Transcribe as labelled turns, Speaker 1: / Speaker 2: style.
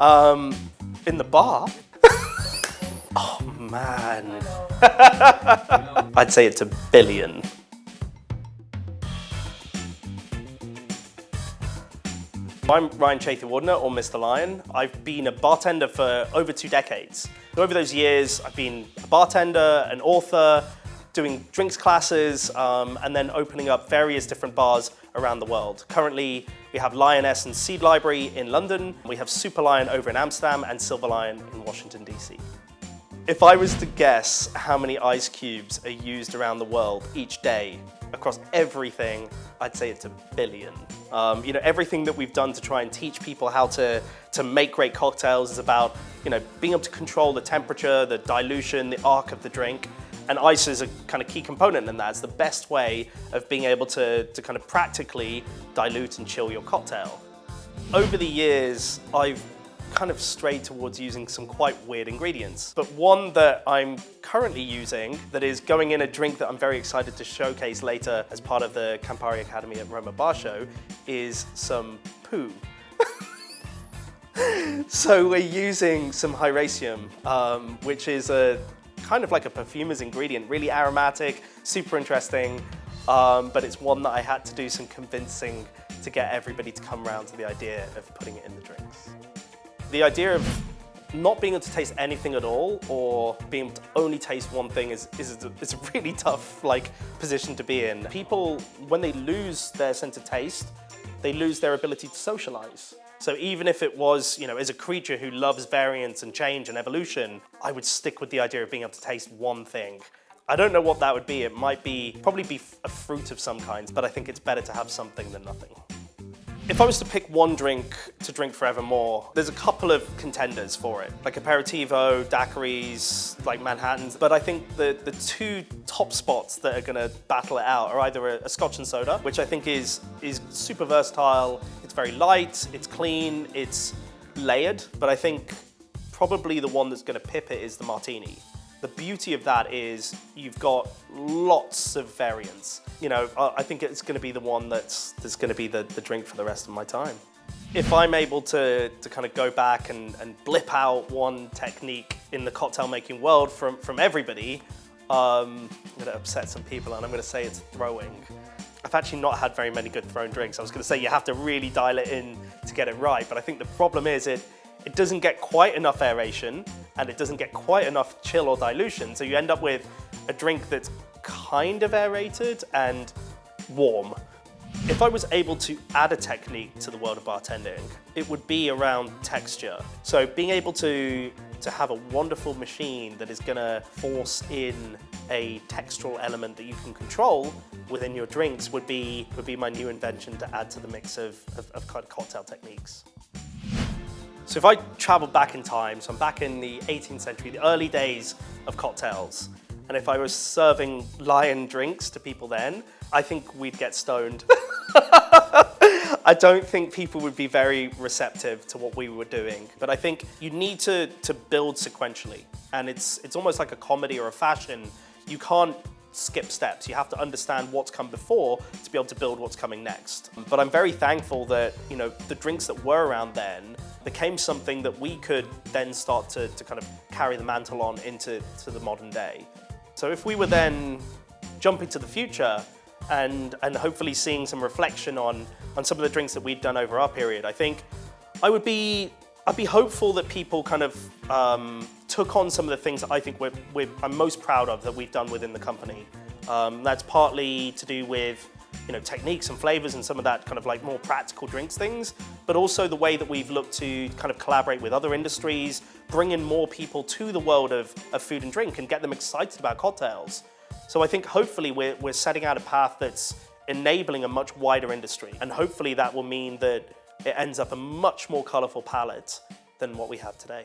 Speaker 1: In the bar? Oh man. I'd say it's 1 billion. I'm Ryan Chetiyawardana, or Mr. Lyan. I've been a bartender for over 2 decades. Over those years, I've been a bartender, an author, doing drinks classes, and then opening up various different bars around the world. Currently, we have Lyaness and Seed Library in London. We have Super Lyan over in Amsterdam and Silver Lyan in Washington, DC. If I was to guess how many ice cubes are used around the world each day across everything, I'd say it's 1 billion. Everything that we've done to try and teach people how to make great cocktails is about, being able to control the temperature, the dilution, the arc of the drink. And ice is a kind of key component in that. It's the best way of being able to kind of practically dilute and chill your cocktail. Over the years, I've kind of strayed towards using some quite weird ingredients. But one that I'm currently using that is going in a drink that I'm very excited to showcase later as part of the Campari Academy at Roma Bar Show is some poo. So we're using some Hyraceum, which is kind of like a perfumer's ingredient, really aromatic, super interesting, but it's one that I had to do some convincing to get everybody to come around to the idea of putting it in the drinks. The idea of not being able to taste anything at all, or being able to only taste one thing it's a really tough position to be in. People, when they lose their sense of taste, they lose their ability to socialize. So even if it was, as a creature who loves variance and change and evolution, I would stick with the idea of being able to taste one thing. I don't know what that would be. It might probably be a fruit of some kind, but I think it's better to have something than nothing. If I was to pick one drink to drink forevermore, there's a couple of contenders for it, like aperitivo, daiquiris, like Manhattans. But I think the 2 top spots that are going to battle it out are either a Scotch and soda, which I think is super versatile. It's very light, it's clean, it's layered. But I think probably the one that's going to pip it is the martini. The beauty of that is you've got lots of variance. I think it's going to be the one that's going to be the drink for the rest of my time. If I'm able to kind of go back and blip out one technique in the cocktail making world from everybody, I'm going to upset some people and I'm going to say it's throwing. I've actually not had very many good thrown drinks. I was going to say you have to really dial it in to get it right, but I think the problem is it doesn't get quite enough aeration and it doesn't get quite enough chill or dilution, so you end up with a drink that's kind of aerated and warm. If I was able to add a technique to the world of bartending, it would be around texture. So being able to have a wonderful machine that is gonna force in a textural element that you can control within your drinks would be my new invention to add to the mix of kind of cocktail techniques. So if I travel back in time, so I'm back in the 18th century, the early days of cocktails, and if I was serving Lyan drinks to people then, I think we'd get stoned. I don't think people would be very receptive to what we were doing, but I think you need to build sequentially, and it's almost like a comedy or a fashion. You can't skip steps. You have to understand what's come before to be able to build what's coming next. But I'm very thankful that the drinks that were around then became something that we could then start to kind of carry the mantle on into the modern day. So if we were then jumping to the future and hopefully seeing some reflection on some of the drinks that we'd done over our period, I think I'd be hopeful that people kind of took on some of the things that I think I'm most proud of that we've done within the company. That's partly to do with techniques and flavors and some of that kind of more practical drinks things, but also the way that we've looked to kind of collaborate with other industries, bring in more people to the world of food and drink and get them excited about cocktails. So I think hopefully we're setting out a path that's enabling a much wider industry, and hopefully that will mean that it ends up a much more colorful palette than what we have today.